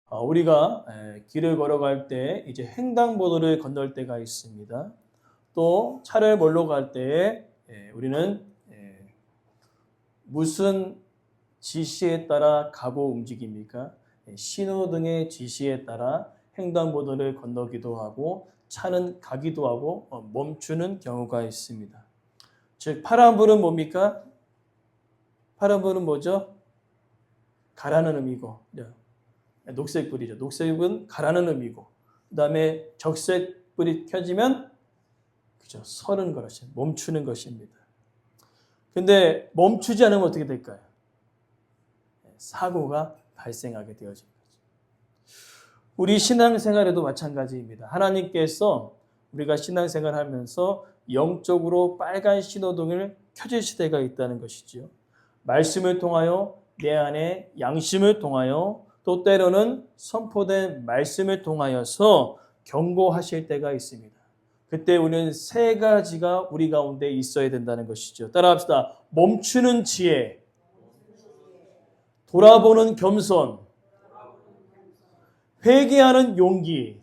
우리가 길을 걸어갈 때 이제 횡단보도를 건널 때가 있습니다. 또 차를 몰러 갈 때 우리는 무슨 지시에 따라 가고 움직입니까? 신호등의 지시에 따라 횡단보도를 건너기도 하고 차는 가기도 하고 멈추는 경우가 있습니다. 즉 파란불은 뭡니까? 파란불은 뭐죠? 가라는 의미고, 녹색불이죠. 녹색은 가라는 의미고, 그 다음에 적색불이 켜지면 그죠, 서는 것이 멈추는 것입니다. 근데 멈추지 않으면 어떻게 될까요? 사고가 발생하게 되어집니다. 우리 신앙생활에도 마찬가지입니다. 하나님께서 우리가 신앙생활하면서 영적으로 빨간 신호등을 켜주실 때가 있다는 것이지요. 말씀을 통하여 내 안에 양심을 통하여 또 때로는 선포된 말씀을 통하여서 경고하실 때가 있습니다. 그때 우리는 세 가지가 우리 가운데 있어야 된다는 것이죠. 따라합시다. 멈추는 지혜, 돌아보는 겸손, 회개하는 용기.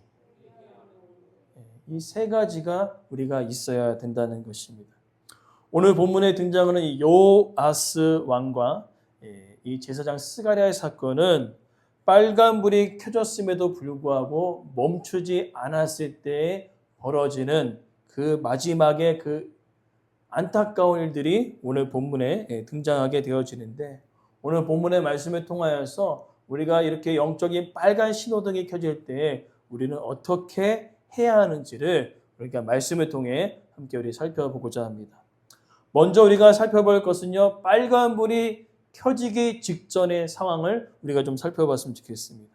이 세 가지가 우리가 있어야 된다는 것입니다. 오늘 본문에 등장하는 이 요아스 왕과 이 제사장 스가랴의 사건은 빨간불이 켜졌음에도 불구하고 멈추지 않았을 때 벌어지는 그 마지막의 그 안타까운 일들이 오늘 본문에 등장하게 되어지는데, 오늘 본문의 말씀을 통하여서 우리가 이렇게 영적인 빨간 신호등이 켜질 때 우리는 어떻게 해야 하는지를 우리가 말씀을 통해 함께 우리 살펴보고자 합니다. 먼저 우리가 살펴볼 것은요, 빨간불이 켜지기 직전의 상황을 우리가 좀 살펴봤으면 좋겠습니다.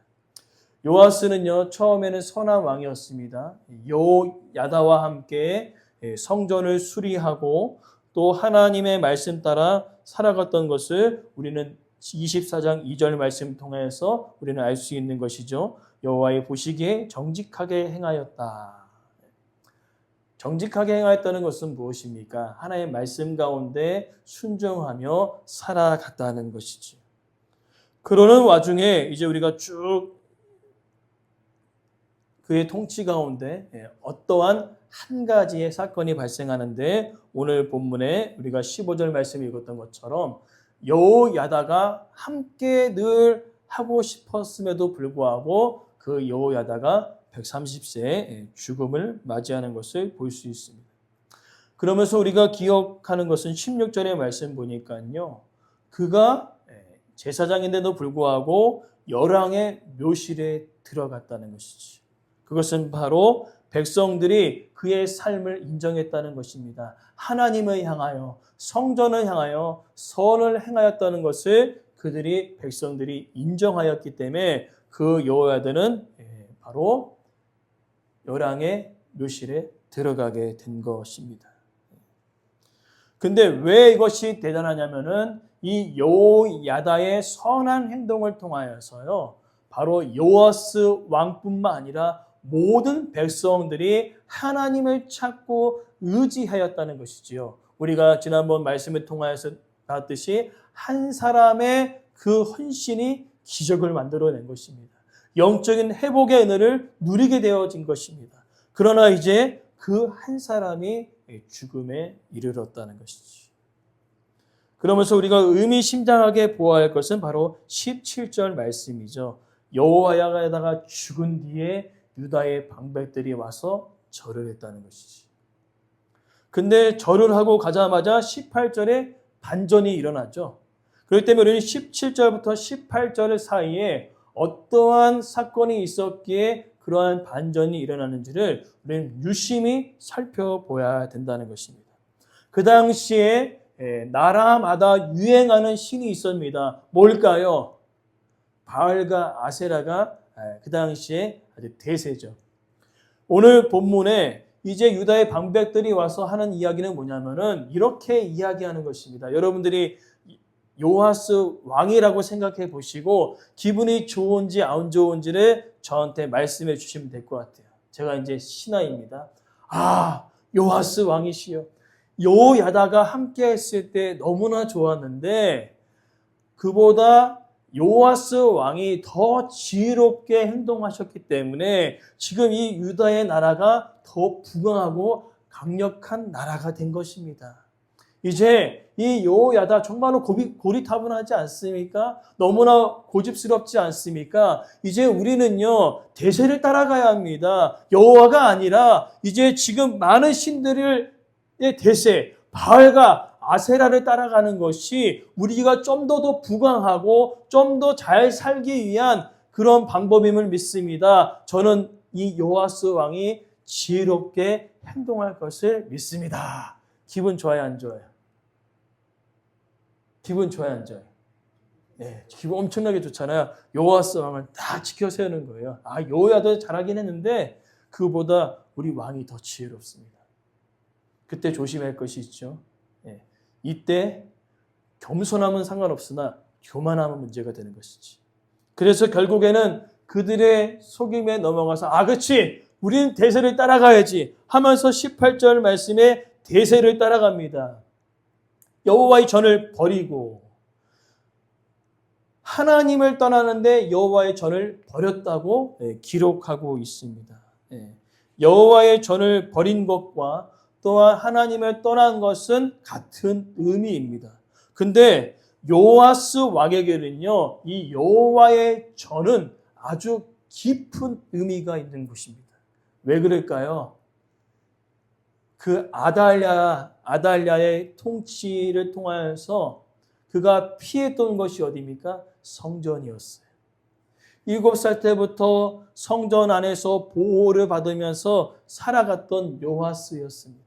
요아스는요, 처음에는 선한 왕이었습니다. 요야다와 함께 성전을 수리하고 또 하나님의 말씀 따라 살아갔던 것을 우리는 24장 2절 말씀 통해서 우리는 알 수 있는 것이죠. 여호와의 보시기에 정직하게 행하였다. 정직하게 행하였다는 것은 무엇입니까? 하나님의 말씀 가운데 순종하며 살아갔다는 것이죠. 그러는 와중에 이제 우리가 쭉 그의 통치 가운데 어떠한 한 가지의 사건이 발생하는데, 오늘 본문에 우리가 15절 말씀을 읽었던 것처럼 여호야다가 함께 늘 하고 싶었음에도 불구하고 그 여호야다가 130세의 죽음을 맞이하는 것을 볼 수 있습니다. 그러면서 우리가 기억하는 것은 16절의 말씀 보니까요, 그가 제사장인데도 불구하고 열왕의 묘실에 들어갔다는 것이지. 그것은 바로 백성들이 그의 삶을 인정했다는 것입니다. 하나님을 향하여, 성전을 향하여 선을 행하였다는 것을 그들이, 백성들이 인정하였기 때문에 그 여호야다는 바로 열왕의 묘실에 들어가게 된 것입니다. 근데 왜 이것이 대단하냐면은 이 여호야다의 선한 행동을 통하여서요, 바로 요아스 왕뿐만 아니라 모든 백성들이 하나님을 찾고 의지하였다는 것이지요. 우리가 지난번 말씀을 통하여서 봤듯이 한 사람의 그 헌신이 기적을 만들어낸 것입니다. 영적인 회복의 은혜를 누리게 되어진 것입니다. 그러나 이제 그 한 사람이 죽음에 이르렀다는 것이지. 그러면서 우리가 의미심장하게 보아야 할 것은 바로 17절 말씀이죠. 여호야다가 죽은 뒤에 유다의 방백들이 와서 절을 했다는 것이지. 근데 절을 하고 가자마자 18절에 반전이 일어났죠. 그렇기 때문에 우리는 17절부터 18절 사이에 어떠한 사건이 있었기에 그러한 반전이 일어나는지를 우리는 유심히 살펴봐야 된다는 것입니다. 그 당시에 나라마다 유행하는 신이 있습니다. 뭘까요? 바알과 아세라가 그 당시에 아주 대세죠. 오늘 본문에 이제 유다의 방백들이 와서 하는 이야기는 뭐냐면은 이렇게 이야기하는 것입니다. 여러분들이 요아스 왕이라고 생각해 보시고 기분이 좋은지 안 좋은지를 저한테 말씀해 주시면 될 것 같아요. 제가 이제 신하입니다. 요아스 왕이시여. 여호야다가 함께 했을 때 너무나 좋았는데 그보다 요아스 왕이 더 지혜롭게 행동하셨기 때문에 지금 이 유다의 나라가 더 부강하고 강력한 나라가 된 것입니다. 이제 이 여호야다 정말로 고리타분하지 않습니까? 너무나 고집스럽지 않습니까? 이제 우리는요 대세를 따라가야 합니다. 여호와가 아니라 이제 지금 많은 신들의 대세, 바알과 아세라를 따라가는 것이 우리가 좀 더 부강하고 좀 더 잘 살기 위한 그런 방법임을 믿습니다. 저는 이 요아스 왕이 지혜롭게 행동할 것을 믿습니다. 기분 좋아요, 안 좋아요? 기분 좋아요, 안 좋아요? 네, 기분 엄청나게 좋잖아요. 요아스 왕을 다 지켜 세우는 거예요. 여호야도 잘하긴 했는데 그보다 우리 왕이 더 지혜롭습니다. 그때 조심할 것이 있죠. 네, 이때 겸손함은 상관없으나 교만함은 문제가 되는 것이지. 그래서 결국에는 그들의 속임에 넘어가서 그렇지, 우리는 대세를 따라가야지 하면서 18절 말씀에 대세를 따라갑니다. 여호와의 전을 버리고 하나님을 떠나는데 여호와의 전을 버렸다고 기록하고 있습니다. 여호와의 전을 버린 것과 또한 하나님을 떠난 것은 같은 의미입니다. 근데 요아스 왕에게는요, 이 여호와의 전은 아주 깊은 의미가 있는 것입니다. 왜 그럴까요? 그 아달랴의 통치를 통하여서 그가 피했던 것이 어디입니까? 성전이었어요. 7살 때부터 성전 안에서 보호를 받으면서 살아갔던 요아스였습니다.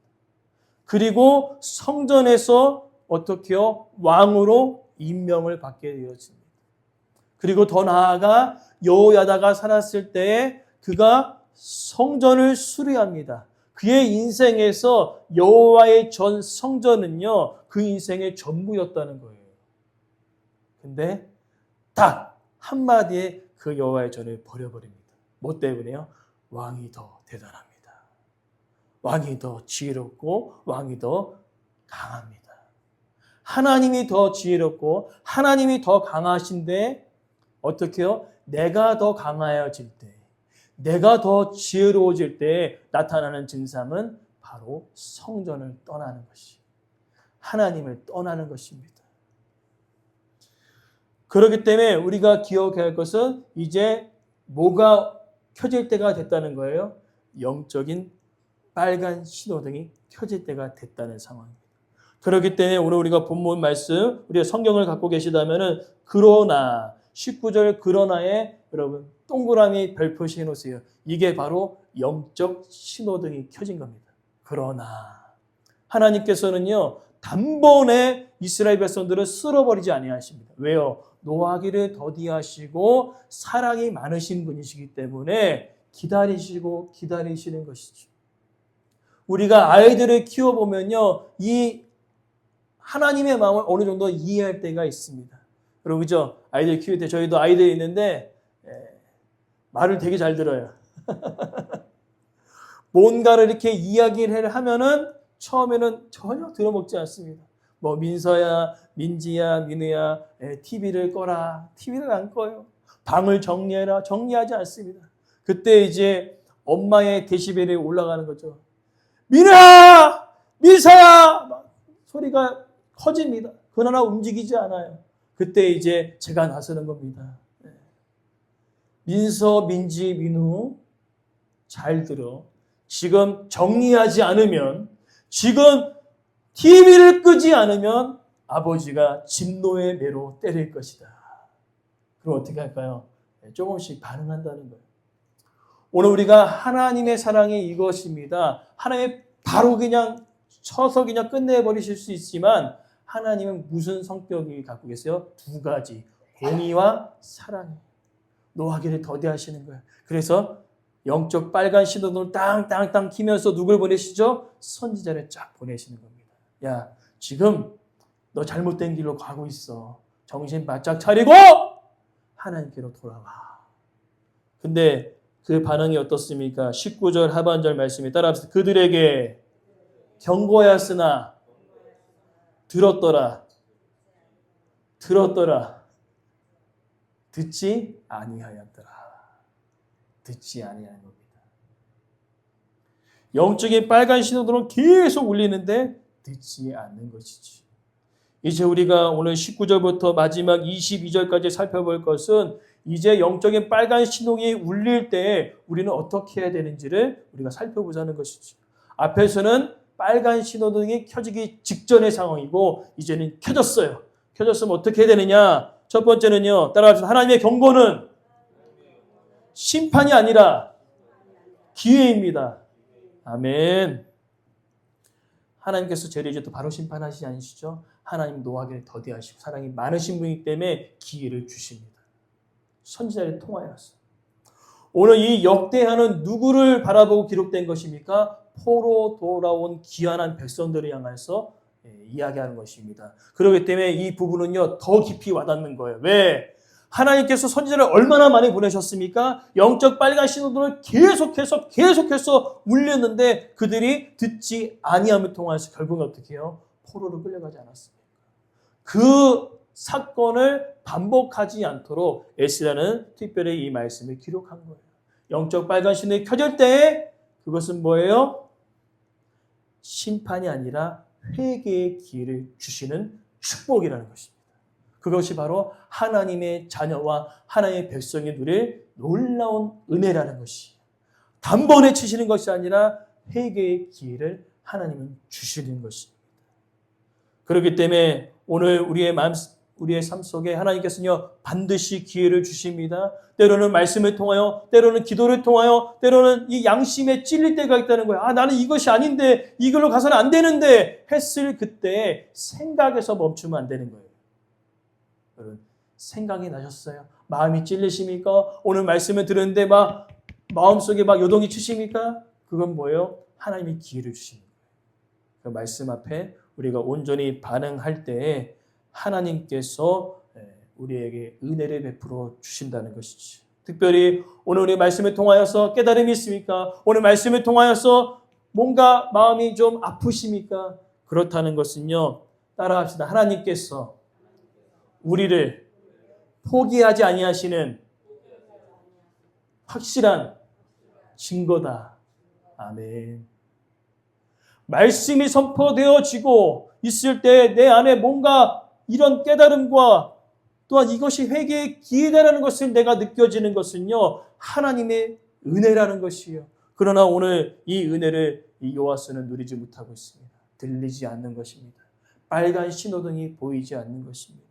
그리고 성전에서 어떻게요? 왕으로 임명을 받게 되었습니다. 그리고 더 나아가 여호야다가 살았을 때에 그가 성전을 수리합니다. 그의 인생에서 여호와의 전 성전은요, 그 인생의 전부였다는 거예요. 근데 딱 한마디에 그 여호와의 전을 버려버립니다. 뭐 때문에요? 왕이 더 대단합니다. 왕이 더 지혜롭고 왕이 더 강합니다. 하나님이 더 지혜롭고 하나님이 더 강하신데 어떻게요? 내가 더 강해질 때, 내가 더 지혜로워질 때 나타나는 증상은 바로 성전을 떠나는 것이, 하나님을 떠나는 것입니다. 그렇기 때문에 우리가 기억해야 할 것은 이제 뭐가 켜질 때가 됐다는 거예요. 영적인 빨간 신호등이 켜질 때가 됐다는 상황입니다. 그렇기 때문에 오늘 우리가 본문 말씀, 우리가 성경을 갖고 계시다면은 그러나 19절 그러나에 여러분 동그라미 별표시 해놓으세요. 이게 바로 영적 신호등이 켜진 겁니다. 그러나 하나님께서는요 단번에 이스라엘 백성들을 쓸어버리지 아니하십니다. 왜요? 노하기를 더디하시고 사랑이 많으신 분이시기 때문에 기다리시는 것이죠. 우리가 아이들을 키워보면요 이 하나님의 마음을 어느 정도 이해할 때가 있습니다. 여러분 그죠? 아이들 키울 때 저희도 아이들이 있는데 말을 되게 잘 들어요. 뭔가를 이렇게 이야기를 하면은 처음에는 전혀 들어먹지 않습니다. 뭐 민서야, 민지야, 민우야, TV를 꺼라. TV를 안 꺼요. 방을 정리해라. 정리하지 않습니다. 그때 이제 엄마의 데시벨이 올라가는 거죠. 민우야! 민서야! 소리가 커집니다. 그러나 움직이지 않아요. 그때 이제 제가 나서는 겁니다. 민서, 민지, 민우 잘 들어. 지금 정리하지 않으면, 지금 TV를 끄지 않으면 아버지가 진노의 매로 때릴 것이다. 그럼 어떻게 할까요? 조금씩 반응한다는 거예요. 오늘 우리가 하나님의 사랑이 이것입니다. 하나님 바로 그냥 쳐서 그냥 끝내버리실 수 있지만 하나님은 무슨 성격이 갖고 계세요? 2가지. 공의와 사랑이에요. 노하기를 더디하시는 거예요. 그래서 영적 빨간 신호등을 땅땅땅 키면서 누굴 보내시죠? 선지자를 쫙 보내시는 겁니다. 야, 지금 너 잘못된 길로 가고 있어. 정신 바짝 차리고 하나님께로 돌아와. 근데 그 반응이 어떻습니까? 19절 하반절 말씀에 따라서 그들에게 경고하였으나 들었더라. 듣지 아니하였더라. 듣지 아니하는 겁니다. 영적인 빨간 신호등은 계속 울리는데 듣지 않는 것이지. 이제 우리가 오늘 19절부터 마지막 22절까지 살펴볼 것은 이제 영적인 빨간 신호등이 울릴 때 우리는 어떻게 해야 되는지를 우리가 살펴보자는 것이죠. 앞에서는 빨간 신호등이 켜지기 직전의 상황이고 이제는 켜졌어요. 켜졌으면 어떻게 해야 되느냐? 첫 번째는요. 따라합시다. 하나님의 경고는 심판이 아니라 기회입니다. 아멘. 하나님께서 죄를 이제 또 바로 심판하시지 않으시죠? 하나님 노하기를 더디하시고 사랑이 많으신 분이기 때문에 기회를 주십니다. 선지자를 통하여서. 오늘 이 역대하는 누구를 바라보고 기록된 것입니까? 포로 돌아온 귀환한 백성들을 향해서 이야기하는 것입니다. 그렇기 때문에 이 부분은요 더 깊이 와닿는 거예요. 왜? 하나님께서 선지자를 얼마나 많이 보내셨습니까? 영적 빨간 신호들을 계속해서 울렸는데 그들이 듣지 아니함을 통해서 결국은 어떻게 해요? 포로로 끌려가지 않았습니까? 그 사건을 반복하지 않도록 에스라는 특별히 이 말씀을 기록한 거예요. 영적 빨간 신호가 켜질 때 그것은 뭐예요? 심판이 아니라 회개의 기회를 주시는 축복이라는 것입니다. 그것이 바로 하나님의 자녀와 하나님의 백성이 누릴 놀라운 은혜라는 것이에요. 단번에 치시는 것이 아니라 회개의 기회를 하나님은 주시는 것입니다. 그렇기 때문에 오늘 우리의 삶 속에 하나님께서는요 반드시 기회를 주십니다. 때로는 말씀을 통하여, 때로는 기도를 통하여, 때로는 이 양심에 찔릴 때가 있다는 거예요. 나는 이것이 아닌데, 이걸로 가서는 안 되는데 했을 그때 생각에서 멈추면 안 되는 거예요. 여러분, 생각이 나셨어요? 마음이 찔리십니까? 오늘 말씀을 들었는데 마음속에 요동이 치십니까? 그건 뭐예요? 하나님이 기회를 주십니다. 그 말씀 앞에 우리가 온전히 반응할 때에 하나님께서 우리에게 은혜를 베풀어 주신다는 것이죠. 특별히 오늘 우리 말씀을 통하여서 깨달음이 있습니까? 오늘 말씀을 통하여서 뭔가 마음이 좀 아프십니까? 그렇다는 것은요. 따라합시다. 하나님께서 우리를 포기하지 아니하시는 확실한 증거다. 아멘. 말씀이 선포되어지고 있을 때 내 안에 뭔가 이런 깨달음과 또한 이것이 회개의 기회다라는 것을 내가 느껴지는 것은요. 하나님의 은혜라는 것이에요. 그러나 오늘 이 은혜를 이 요아스는 누리지 못하고 있습니다. 들리지 않는 것입니다. 빨간 신호등이 보이지 않는 것입니다.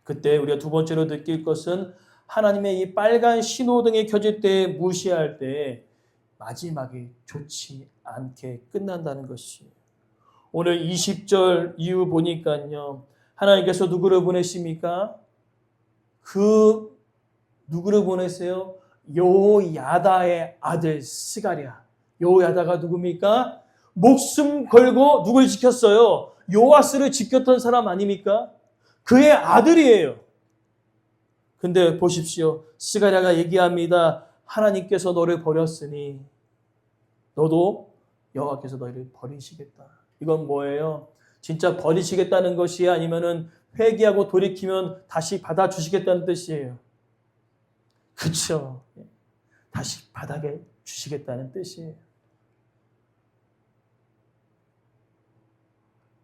그때 우리가 두 번째로 느낄 것은 하나님의 이 빨간 신호등이 켜질 때 무시할 때 마지막에 좋지 않게 끝난다는 것이에요. 오늘 20절 이후 보니까요. 하나님께서 누구를 보내십니까? 그 누구를 보내세요? 요야다의 아들 스가랴. 요야다가 누굽니까? 목숨 걸고 누굴 지켰어요? 요아스를 지켰던 사람 아닙니까? 그의 아들이에요. 근데 보십시오. 스가랴가 얘기합니다. 하나님께서 너를 버렸으니 너도 여호와께서 너를 버리시겠다. 이건 뭐예요? 진짜 버리시겠다는 것이 아니면은 회개하고 돌이키면 다시 받아주시겠다는 뜻이에요. 그렇죠? 다시 받아게 주시겠다는 뜻이에요.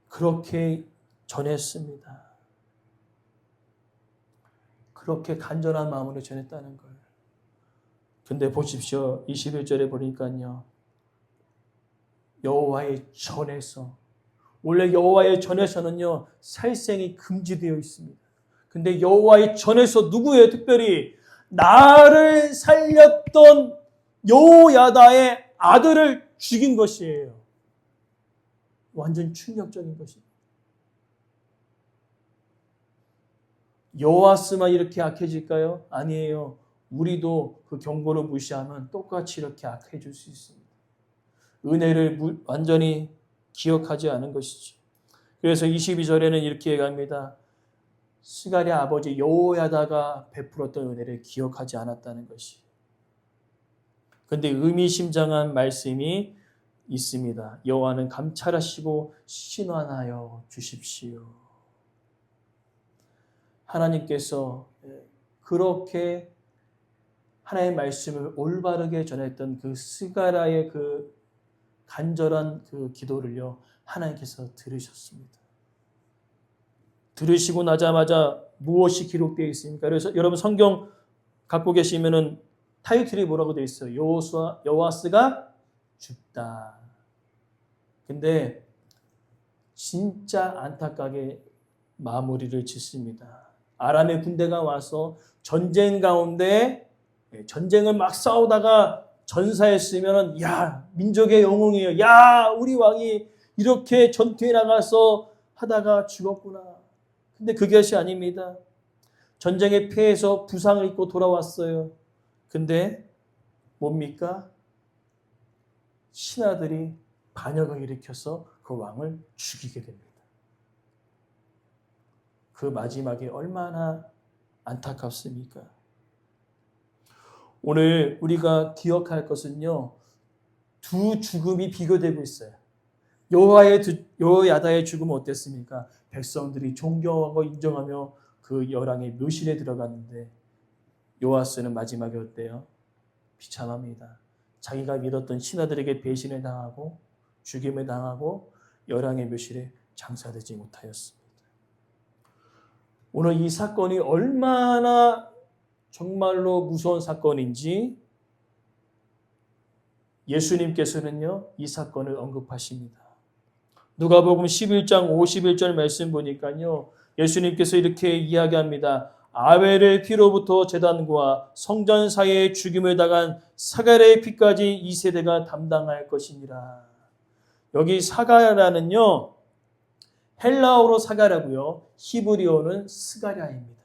그렇게 전했습니다. 그렇게 간절한 마음으로 전했다는 거예요. 근데 보십시오. 21절에 보니까요. 여호와의 전에서 원래 여호와의 전에서는요. 살생이 금지되어 있습니다. 근데 여호와의 전에서 누구예요? 특별히 나를 살렸던 요야다의 아들을 죽인 것이에요. 완전 충격적인 것입니다. 요아스만 이렇게 악해질까요? 아니에요. 우리도 그 경고를 무시하면 똑같이 이렇게 악해질 수 있습니다. 은혜를 완전히 기억하지 않은 것이죠. 그래서 22절에는 이렇게 얘기합니다. 스가랴 아버지 여호야다가 베풀었던 은혜를 기억하지 않았다는 것이. 그런데 의미심장한 말씀이 있습니다. 여호와는 감찰하시고 신환하여 주십시오. 하나님께서 그렇게 하나님의 말씀을 올바르게 전했던 그 스가랴의 그 간절한 그 기도를요, 하나님께서 들으셨습니다. 들으시고 나자마자 무엇이 기록되어 있습니까? 그래서 여러분 성경 갖고 계시면은 타이틀이 뭐라고 되어 있어요? 여호와스가 죽다. 근데 진짜 안타깝게 마무리를 짓습니다. 아람의 군대가 와서 전쟁 가운데 전쟁을 막 싸우다가 전사했으면 야, 민족의 영웅이에요. 야, 우리 왕이 이렇게 전투에 나가서 하다가 죽었구나. 근데 그것이 아닙니다. 전쟁에 패해서 부상을 입고 돌아왔어요. 근데 뭡니까? 신하들이 반역을 일으켜서 그 왕을 죽이게 됩니다. 그 마지막이 얼마나 안타깝습니까? 오늘 우리가 기억할 것은요, 두 죽음이 비교되고 있어요. 여호야다의 죽음은 어땠습니까? 백성들이 존경하고 인정하며 그 열왕의 묘실에 들어갔는데 요아스는 마지막에 어때요? 비참합니다. 자기가 믿었던 신하들에게 배신을 당하고 죽임을 당하고 열왕의 묘실에 장사되지 못하였습니다. 오늘 이 사건이 얼마나 정말로 무서운 사건인지 예수님께서는요, 이 사건을 언급하십니다. 누가복음 11장 51절 말씀 보니까요, 예수님께서 이렇게 이야기합니다. 아벨의 피로부터 제단과 성전 사이에 죽임을 당한 사가랴의 피까지 이 세대가 담당할 것이니라. 여기 사가랴는요, 헬라어로 사가랴고요, 히브리어는 스가랴입니다.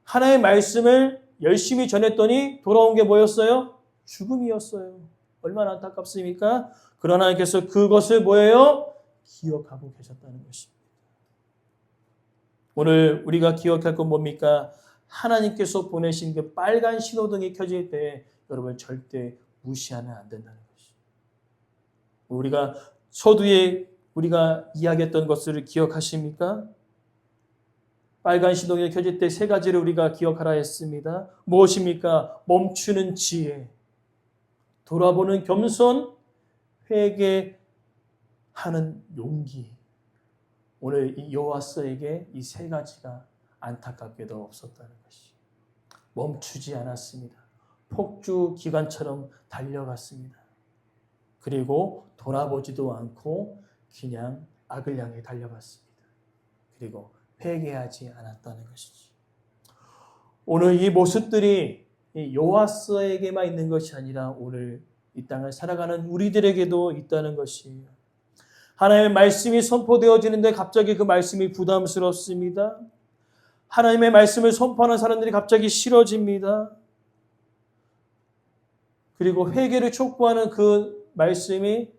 하나님의 말씀을 열심히 전했더니 돌아온 게 뭐였어요? 죽음이었어요. 얼마나 안타깝습니까? 그러나 하나님께서 그것을 뭐예요? 기억하고 계셨다는 것입니다. 오늘 우리가 기억할 건 뭡니까? 하나님께서 보내신 그 빨간 신호등이 켜질 때 여러분 절대 무시하면 안 된다는 것입니다. 우리가 서두에 우리가 이야기했던 것을 기억하십니까? 빨간 신호등이 켜질 때 세 가지를 우리가 기억하라 했습니다. 무엇입니까? 멈추는 지혜, 돌아보는 겸손, 회개하는 용기. 오늘 이 요아스에게 이 세 가지가 안타깝게도 없었다는 것이. 멈추지 않았습니다. 폭주 기관처럼 달려갔습니다. 그리고 돌아보지도 않고 그냥 악을 향해 달려갔습니다. 그리고 회개하지 않았다는 것이지. 오늘 이 모습들이 요아스에게만 있는 것이 아니라 오늘 이 땅을 살아가는 우리들에게도 있다는 것이에요. 하나님의 말씀이 선포되어지는데 갑자기 그 말씀이 부담스럽습니다. 하나님의 말씀을 선포하는 사람들이 갑자기 싫어집니다. 그리고 회개를 촉구하는 그 말씀이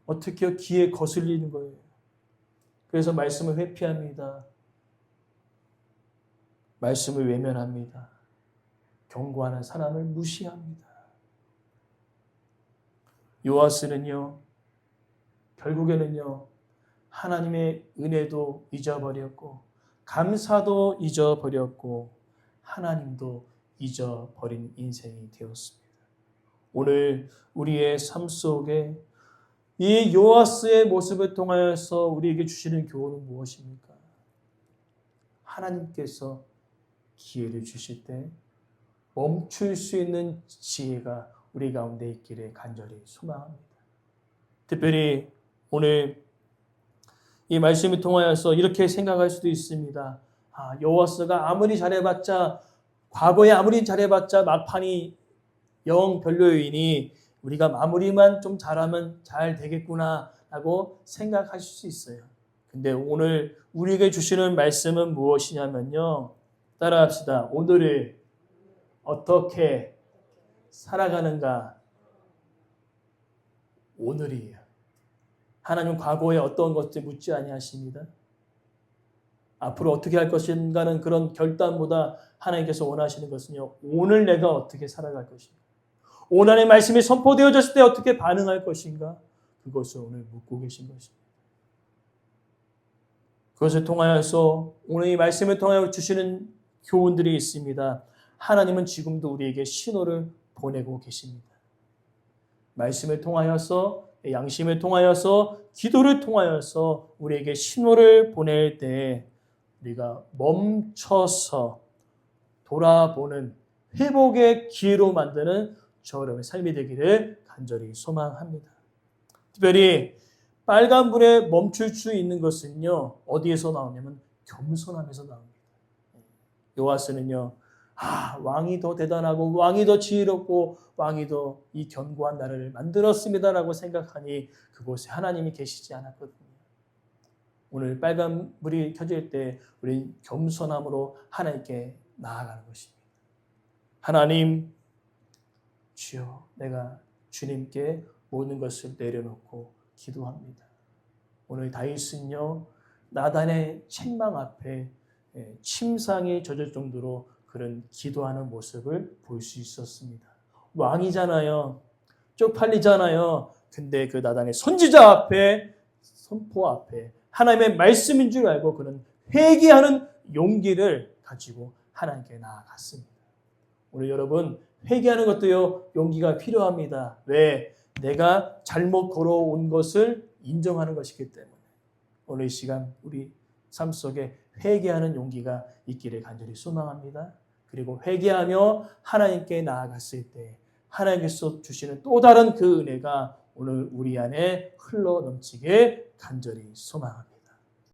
어떻게 귀에 거슬리는 거예요. 그래서 말씀을 회피합니다. 말씀을 외면합니다. 경고하는 사람을 무시합니다. 요아스는요, 결국에는요, 하나님의 은혜도 잊어버렸고, 감사도 잊어버렸고, 하나님도 잊어버린 인생이 되었습니다. 오늘 우리의 삶 속에 이 요아스의 모습을 통하여서 우리에게 주시는 교훈은 무엇입니까? 하나님께서 기회를 주실 때 멈출 수 있는 지혜가 우리 가운데 있기를 간절히 소망합니다. 특별히 오늘 이 말씀을 통하여서 이렇게 생각할 수도 있습니다. 여호와스가 아무리 잘해봤자, 과거에 아무리 잘해봤자 막판이 영 별로이니 우리가 마무리만 좀 잘하면 잘 되겠구나 라고 생각하실 수 있어요. 근데 오늘 우리에게 주시는 말씀은 무엇이냐면요, 따라합시다. 오늘을 어떻게 살아가는가? 오늘이에요. 하나님은 과거에 어떤 것들 묻지 아니하십니다. 앞으로 어떻게 할 것인가는 그런 결단보다 하나님께서 원하시는 것은요, 오늘 내가 어떻게 살아갈 것인가? 오늘의 말씀이 선포되어졌을 때 어떻게 반응할 것인가? 그것을 오늘 묻고 계신 것입니다. 그것을 통하여서 오늘 이 말씀을 통하여 주시는 교훈들이 있습니다. 하나님은 지금도 우리에게 신호를 보내고 계십니다. 말씀을 통하여서, 양심을 통하여서, 기도를 통하여서 우리에게 신호를 보낼 때 우리가 멈춰서 돌아보는 회복의 기회로 만드는 저 여러분의 삶이 되기를 간절히 소망합니다. 특별히 빨간불에 멈출 수 있는 것은요, 어디에서 나오냐면 겸손함에서 나옵니다. 요아스는요, 왕이 더 대단하고 왕이 더 지혜롭고 왕이 더 이 견고한 나라를 만들었습니다라고 생각하니 그곳에 하나님이 계시지 않았거든요. 오늘 빨간불이 켜질 때 우리 겸손함으로 하나님께 나아가는 것입니다. 하나님, 주여, 내가 주님께 모든 것을 내려놓고 기도합니다. 오늘 다윗은요, 나단의 책망 앞에 침상이 젖을 정도로 그런 기도하는 모습을 볼 수 있었습니다. 왕이잖아요. 쪽팔리잖아요. 근데 그 나단의 선지자 앞에, 선포 앞에 하나님의 말씀인 줄 알고 그는 회개하는 용기를 가지고 하나님께 나아갔습니다. 오늘 여러분, 회개하는 것도요, 용기가 필요합니다. 왜? 내가 잘못 걸어온 것을 인정하는 것이기 때문에. 오늘 이 시간 우리 삶 속에 회개하는 용기가 있기를 간절히 소망합니다. 그리고 회개하며 하나님께 나아갔을 때 하나님께서 주시는 또 다른 그 은혜가 오늘 우리 안에 흘러 넘치게 간절히 소망합니다.